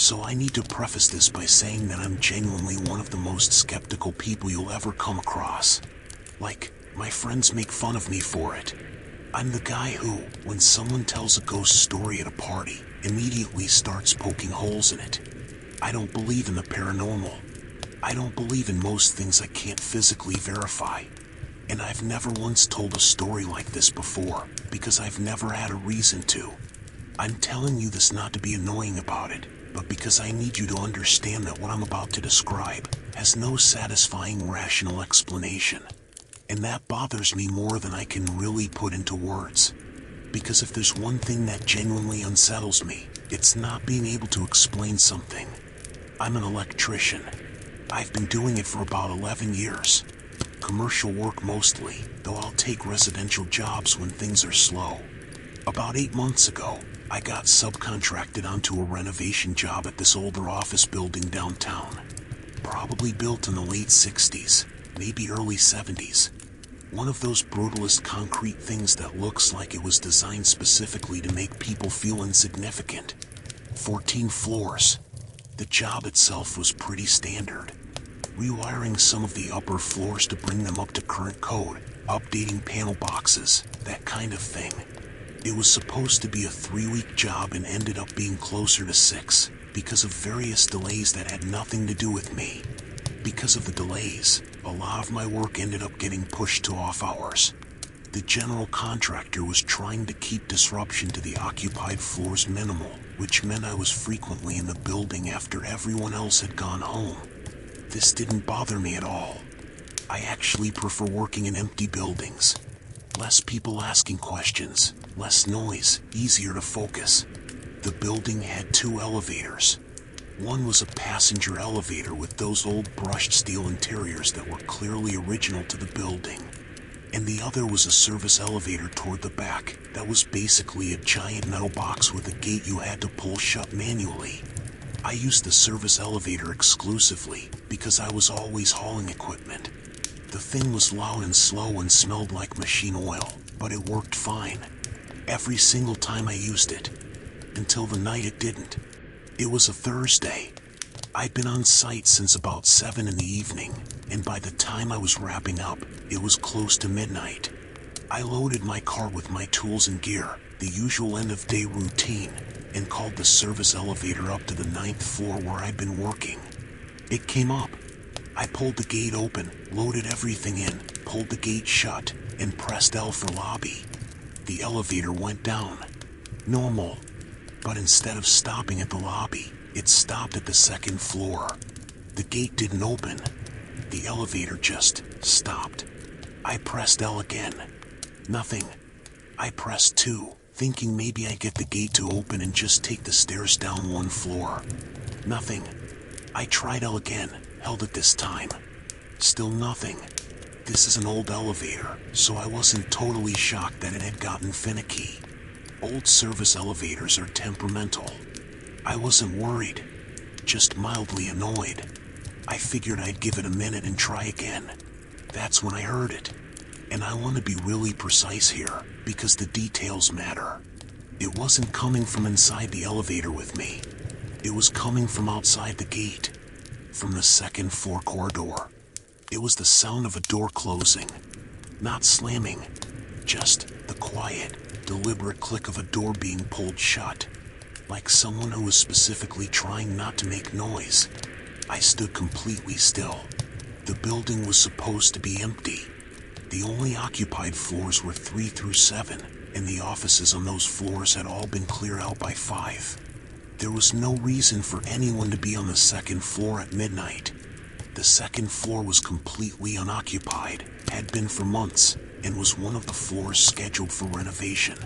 So I need to preface this by saying that I'm genuinely one of the most skeptical people you'll ever come across. Like, my friends make fun of me for it. I'm the guy who, when someone tells a ghost story at a party, immediately starts poking holes in it. I don't believe in the paranormal. I don't believe in most things I can't physically verify. And I've never once told a story like this before, because I've never had a reason to. I'm telling you this not to be annoying about it, but because I need you to understand that what I'm about to describe has no satisfying rational explanation. And that bothers me more than I can really put into words. Because if there's one thing that genuinely unsettles me, it's not being able to explain something. I'm an electrician. I've been doing it for about 11 years. Commercial work mostly, though I'll take residential jobs when things are slow. About 8 months ago, I got subcontracted onto a renovation job at this older office building downtown. Probably built in the late 60s, maybe early 70s. One of those brutalist concrete things that looks like it was designed specifically to make people feel insignificant. 14 floors. The job itself was pretty standard. Rewiring some of the upper floors to bring them up to current code, updating panel boxes, that kind of thing. It was supposed to be a 3-week job and ended up being closer to 6, because of various delays that had nothing to do with me. Because of the delays, a lot of my work ended up getting pushed to off hours. The general contractor was trying to keep disruption to the occupied floors minimal, which meant I was frequently in the building after everyone else had gone home. This didn't bother me at all. I actually prefer working in empty buildings. Less people asking questions, less noise, easier to focus. The building had 2 elevators. One was a passenger elevator with those old brushed steel interiors that were clearly original to the building. And the other was a service elevator toward the back that was basically a giant metal box with a gate you had to pull shut manually. I used the service elevator exclusively because I was always hauling equipment. The thing was loud and slow and smelled like machine oil, but it worked fine. Every single time I used it. Until the night it didn't. It was a Thursday. I'd been on site since about 7 in the evening, and by the time I was wrapping up, it was close to midnight. I loaded my car with my tools and gear, the usual end-of-day routine, and called the service elevator up to the 9th floor where I'd been working. It came up. I pulled the gate open, loaded everything in, pulled the gate shut, and pressed L for lobby. The elevator went down. Normal. But instead of stopping at the lobby, it stopped at the 2nd floor. The gate didn't open. The elevator just stopped. I pressed L again. Nothing. I pressed 2, thinking maybe I'd get the gate to open and just take the stairs down 1 floor. Nothing. I tried L again, held it this time. Still nothing. This is an old elevator, so I wasn't totally shocked that it had gotten finicky. Old service elevators are temperamental. I wasn't worried, just mildly annoyed. I figured I'd give it a minute and try again. That's when I heard it. And I want to be really precise here, because the details matter. It wasn't coming from inside the elevator with me. It was coming from outside the gate, from the 2nd floor corridor. It was the sound of a door closing, not slamming, just the quiet, deliberate click of a door being pulled shut, like someone who was specifically trying not to make noise. I stood completely still. The building was supposed to be empty. The only occupied floors were 3 through 7, and the offices on those floors had all been cleared out by 5. There was no reason for anyone to be on the 2nd floor at midnight. The 2nd floor was completely unoccupied, had been for months, and was one of the floors scheduled for renovation.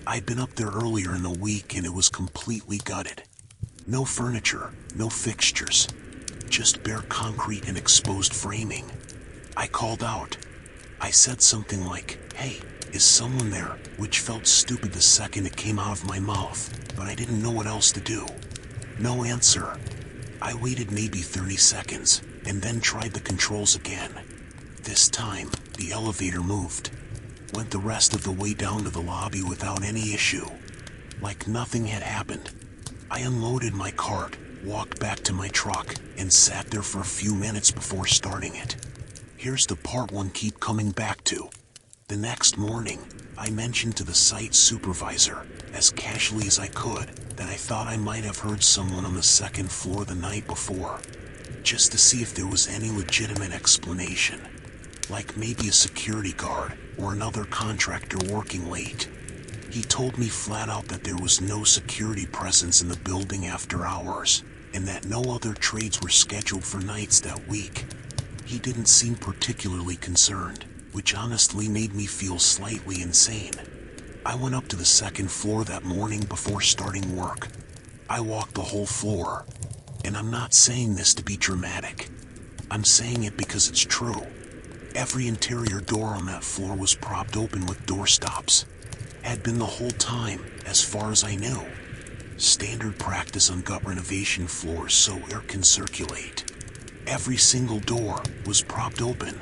I'd been up there earlier in the week and it was completely gutted. No furniture, no fixtures, just bare concrete and exposed framing. I called out. I said something like, "Hey, is someone there?" which felt stupid the second it came out of my mouth, but I didn't know what else to do. No answer. I waited maybe 30 seconds, and then tried the controls again. This time, the elevator moved. Went the rest of the way down to the lobby without any issue. Like nothing had happened. I unloaded my cart, walked back to my truck, and sat there for a few minutes before starting it. Here's the part one keep coming back to. The next morning, I mentioned to the site supervisor, as casually as I could, that I thought I might have heard someone on the second floor the night before, just to see if there was any legitimate explanation, like maybe a security guard or another contractor working late. He told me flat out that there was no security presence in the building after hours, and that no other trades were scheduled for nights that week. He didn't seem particularly concerned, which honestly made me feel slightly insane. I went up to the second floor that morning before starting work. I walked the whole floor, and I'm not saying this to be dramatic. I'm saying it because it's true. Every interior door on that floor was propped open with doorstops. Had been the whole time, as far as I knew. Standard practice on gut renovation floors so air can circulate. Every single door was propped open.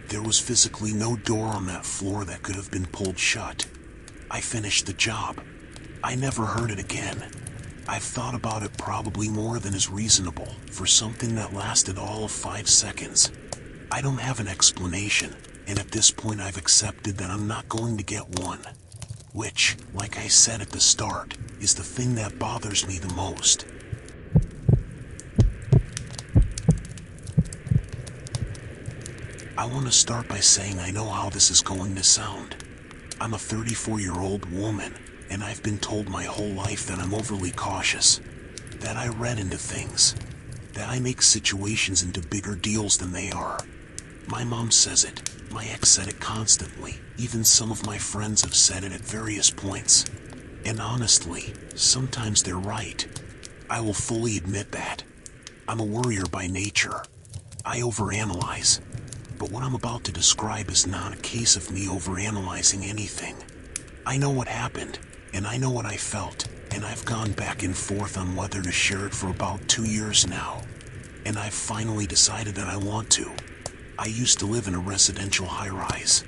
There was physically no door on that floor that could have been pulled shut. I finished the job. I never heard it again. I've thought about it probably more than is reasonable for something that lasted all of 5 seconds. I don't have an explanation, and at this point I've accepted that I'm not going to get one. Which, like I said at the start, is the thing that bothers me the most. I want to start by saying I know how this is going to sound. I'm a 34-year-old woman, and I've been told my whole life that I'm overly cautious, that I read into things, that I make situations into bigger deals than they are. My mom says it, my ex said it constantly, even some of my friends have said it at various points. And honestly, sometimes they're right. I will fully admit that. I'm a worrier by nature. I overanalyze. But what I'm about to describe is not a case of me overanalyzing anything. I know what happened, and I know what I felt, and I've gone back and forth on whether to share it for about 2 years now. And I've finally decided that I want to. I used to live in a residential high-rise.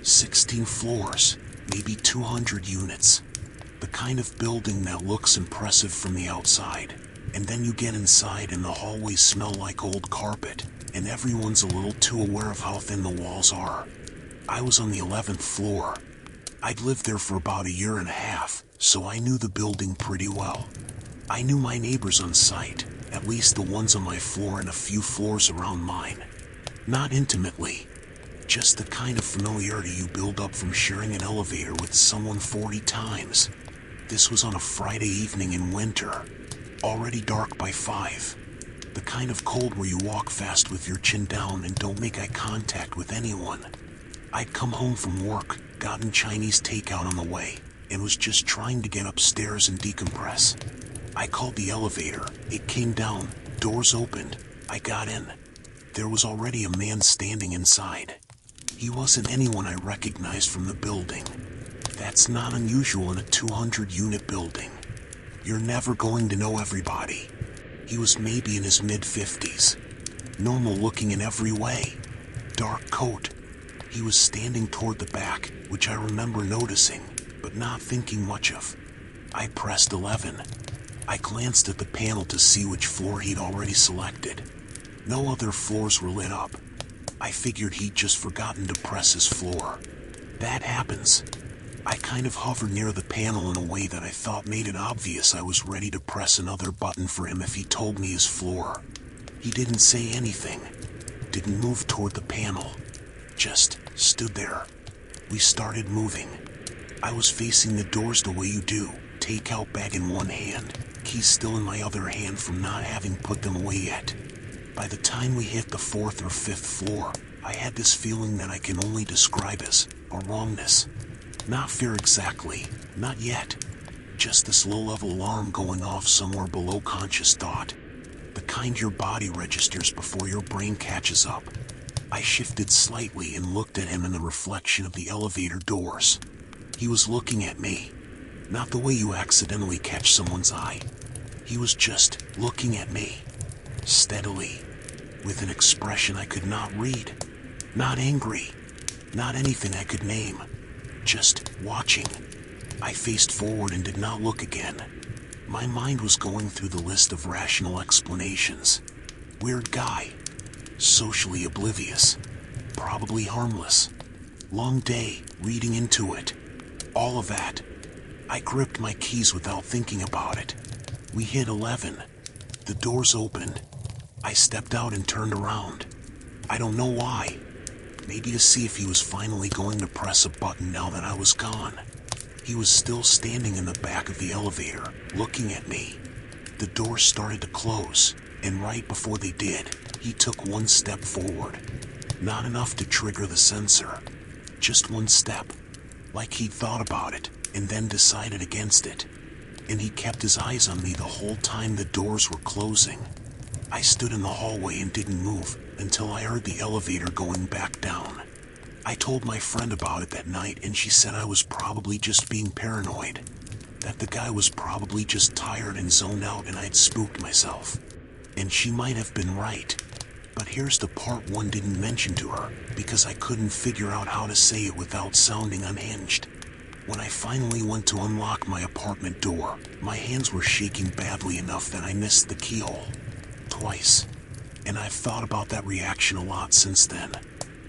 16 floors, maybe 200 units. The kind of building that looks impressive from the outside. And then you get inside and the hallways smell like old carpet, and everyone's a little too aware of how thin the walls are. I was on the 11th floor. I'd lived there for about 1.5 years, so I knew the building pretty well. I knew my neighbors on site, at least the ones on my floor and a few floors around mine. Not intimately, just the kind of familiarity you build up from sharing an elevator with someone 40 times. This was on a Friday evening in winter, already dark by 5. The kind of cold where you walk fast with your chin down and don't make eye contact with anyone. I'd come home from work, gotten Chinese takeout on the way, and was just trying to get upstairs and decompress. I called the elevator, it came down, doors opened, I got in. There was already a man standing inside. He wasn't anyone I recognized from the building. That's not unusual in a 200-unit building. You're never going to know everybody. He was maybe in his mid-50s. Normal looking in every way. Dark coat. He was standing toward the back, which I remember noticing, but not thinking much of. I pressed 11. I glanced at the panel to see which floor he'd already selected. No other floors were lit up. I figured he'd just forgotten to press his floor. That happens. I kind of hovered near the panel in a way that I thought made it obvious I was ready to press another button for him if he told me his floor. He didn't say anything. Didn't move toward the panel. Just stood there. We started moving. I was facing the doors the way you do, takeout bag in one hand, keys still in my other hand from not having put them away yet. By the time we hit the 4th or 5th floor, I had this feeling that I can only describe as a wrongness. Not fear exactly, not yet. Just this low-level alarm going off somewhere below conscious thought. The kind your body registers before your brain catches up. I shifted slightly and looked at him in the reflection of the elevator doors. He was looking at me. Not the way you accidentally catch someone's eye. He was just looking at me. Steadily. With an expression I could not read. Not angry. Not anything I could name. Just watching. I faced forward and did not look again. My mind was going through the list of rational explanations. Weird guy. Socially oblivious. Probably harmless. Long day, reading into it. All of that. I gripped my keys without thinking about it. We hit 11. The doors opened. I stepped out and turned around. I don't know why. Maybe to see if he was finally going to press a button now that I was gone. He was still standing in the back of the elevator, looking at me. The doors started to close, and right before they did, he took one step forward. Not enough to trigger the sensor. Just one step. Like he'd thought about it, and then decided against it. And he kept his eyes on me the whole time the doors were closing. I stood in the hallway and didn't move until I heard the elevator going back down. I told my friend about it that night, and she said I was probably just being paranoid. That the guy was probably just tired and zoned out and I'd spooked myself. And she might have been right. But here's the part one didn't mention to her, because I couldn't figure out how to say it without sounding unhinged. When I finally went to unlock my apartment door, my hands were shaking badly enough that I missed the keyhole. Twice. And I've thought about that reaction a lot since then.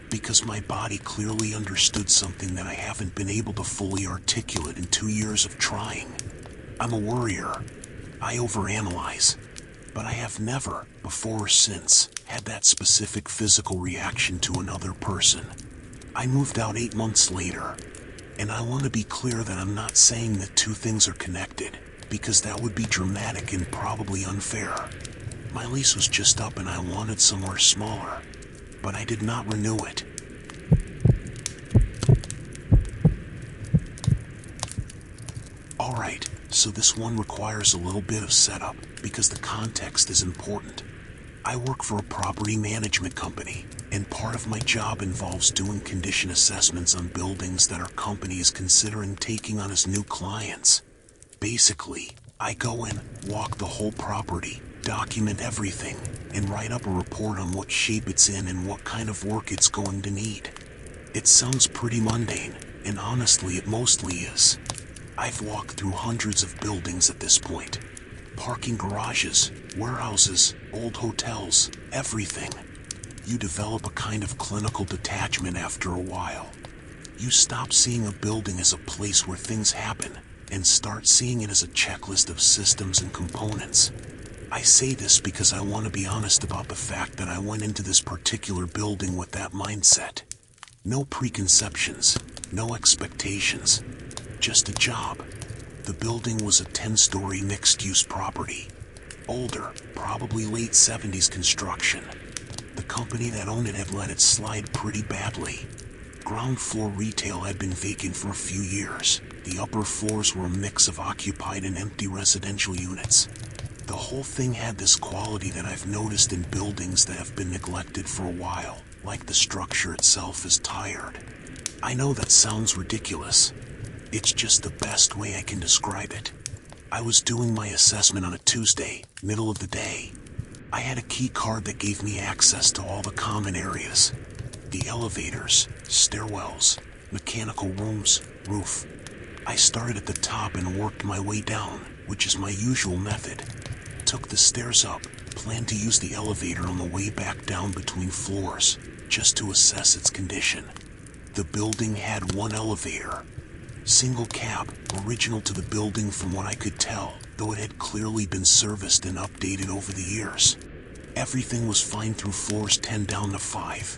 Because my body clearly understood something that I haven't been able to fully articulate in 2 years of trying. I'm a worrier. I overanalyze. But I have never, before or since, had that specific physical reaction to another person. I moved out 8 months later. And I want to be clear that I'm not saying that two things are connected, because that would be dramatic and probably unfair. My lease was just up and I wanted somewhere smaller, but I did not renew it. Alright, so this one requires a little bit of setup, because the context is important. I work for a property management company, and part of my job involves doing condition assessments on buildings that our company is considering taking on as new clients. Basically, I go in, walk the whole property, document everything, and write up a report on what shape it's in and what kind of work it's going to need. It sounds pretty mundane, and honestly it mostly is. I've walked through hundreds of buildings at this point. Parking garages, warehouses, old hotels, everything. You develop a kind of clinical detachment after a while. You stop seeing a building as a place where things happen, and start seeing it as a checklist of systems and components. I say this because I want to be honest about the fact that I went into this particular building with that mindset. No preconceptions, no expectations, just a job. The building was a 10-story mixed-use property. Older, probably late 70s construction. The company that owned it had let it slide pretty badly. Ground floor retail had been vacant for a few years. The upper floors were a mix of occupied and empty residential units. The whole thing had this quality that I've noticed in buildings that have been neglected for a while, like the structure itself is tired. I know that sounds ridiculous. It's just the best way I can describe it. I was doing my assessment on a Tuesday, middle of the day. I had a key card that gave me access to all the common areas. The elevators, stairwells, mechanical rooms, roof. I started at the top and worked my way down, which is my usual method. Took the stairs up, planned to use the elevator on the way back down between floors, just to assess its condition. The building had one elevator. Single cab, original to the building from what I could tell, though it had clearly been serviced and updated over the years. Everything was fine through floors 10 down to 5.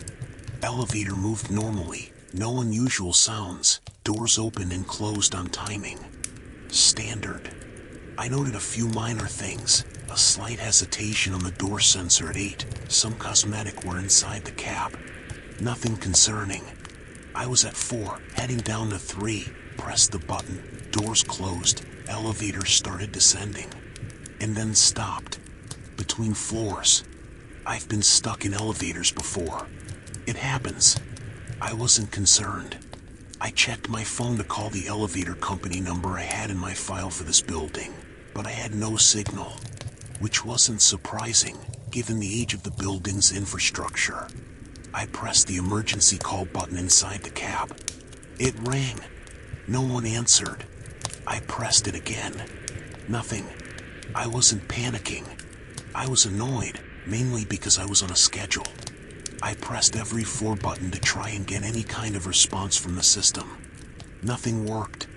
Elevator moved normally, no unusual sounds, doors opened and closed on timing. Standard. I noted a few minor things, a slight hesitation on the door sensor at 8, some cosmetic wear inside the cab. Nothing concerning. I was at 4, heading down to 3, pressed the button, doors closed, elevator started descending. And then stopped. Between floors. I've been stuck in elevators before. It happens. I wasn't concerned. I checked my phone to call the elevator company number I had in my file for this building, but I had no signal, which wasn't surprising, given the age of the building's infrastructure. I pressed the emergency call button inside the cab. It rang. No one answered. I pressed it again. Nothing. I wasn't panicking. I was annoyed, mainly because I was on a schedule. I pressed every floor button to try and get any kind of response from the system. Nothing worked.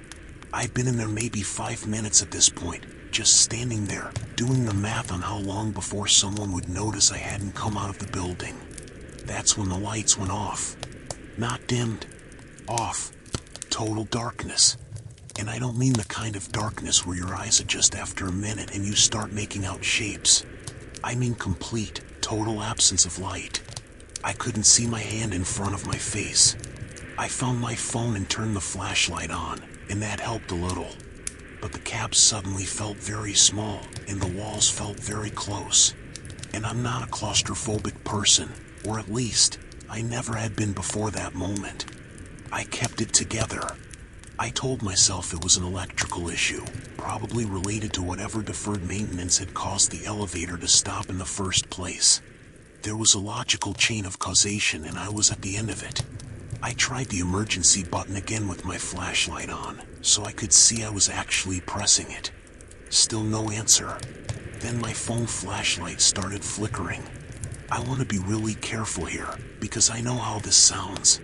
I'd been in there maybe 5 minutes at this point, just standing there, doing the math on how long before someone would notice I hadn't come out of the building. That's when the lights went off. Not dimmed. Off. Total darkness. And I don't mean the kind of darkness where your eyes adjust after a minute and you start making out shapes. I mean complete, total absence of light. I couldn't see my hand in front of my face. I found my phone and turned the flashlight on, and that helped a little. But the cab suddenly felt very small, and the walls felt very close. And I'm not a claustrophobic person, or at least, I never had been before that moment. I kept it together. I told myself it was an electrical issue, probably related to whatever deferred maintenance had caused the elevator to stop in the first place. There was a logical chain of causation and I was at the end of it. I tried the emergency button again with my flashlight on, so I could see I was actually pressing it. Still no answer. Then my phone flashlight started flickering. I want to be really careful here, because I know how this sounds.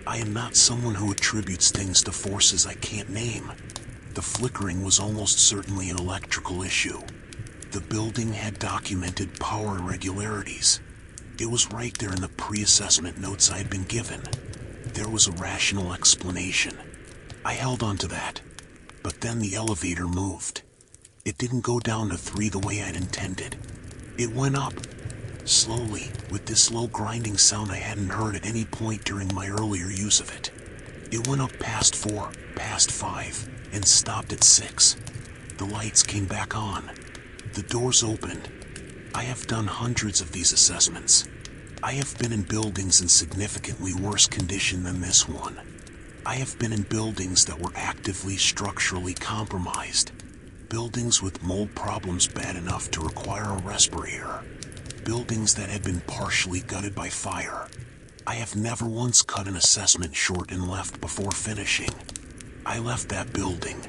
I am not someone who attributes things to forces I can't name. The flickering was almost certainly an electrical issue. The building had documented power irregularities. It was right there in the pre-assessment notes I had been given. There was a rational explanation. I held on to that. But then the elevator moved. It didn't go down to 3 the way I'd intended. It went up. Slowly, with this low grinding sound I hadn't heard at any point during my earlier use of it. It went up past 4, past 5, and stopped at 6. The lights came back on. The doors opened. I have done hundreds of these assessments. I have been in buildings in significantly worse condition than this one. I have been in buildings that were actively structurally compromised. Buildings with mold problems bad enough to require a respirator. Buildings that had been partially gutted by fire. I have never once cut an assessment short and left before finishing. I left that building.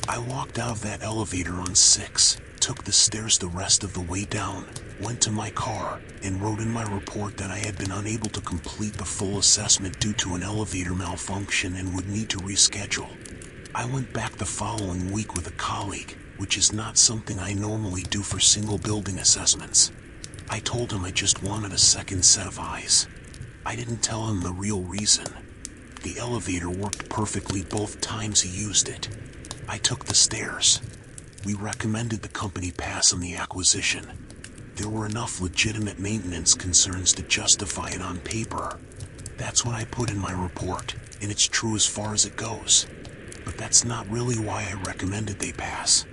I walked out of that elevator on 6, took the stairs the rest of the way down, went to my car, and wrote in my report that I had been unable to complete the full assessment due to an elevator malfunction and would need to reschedule. I went back the following week with a colleague, which is not something I normally do for single building assessments. I told him I just wanted a second set of eyes. I didn't tell him the real reason. The elevator worked perfectly both times he used it. I took the stairs. We recommended the company pass on the acquisition. There were enough legitimate maintenance concerns to justify it on paper. That's what I put in my report, and it's true as far as it goes. But that's not really why I recommended they pass.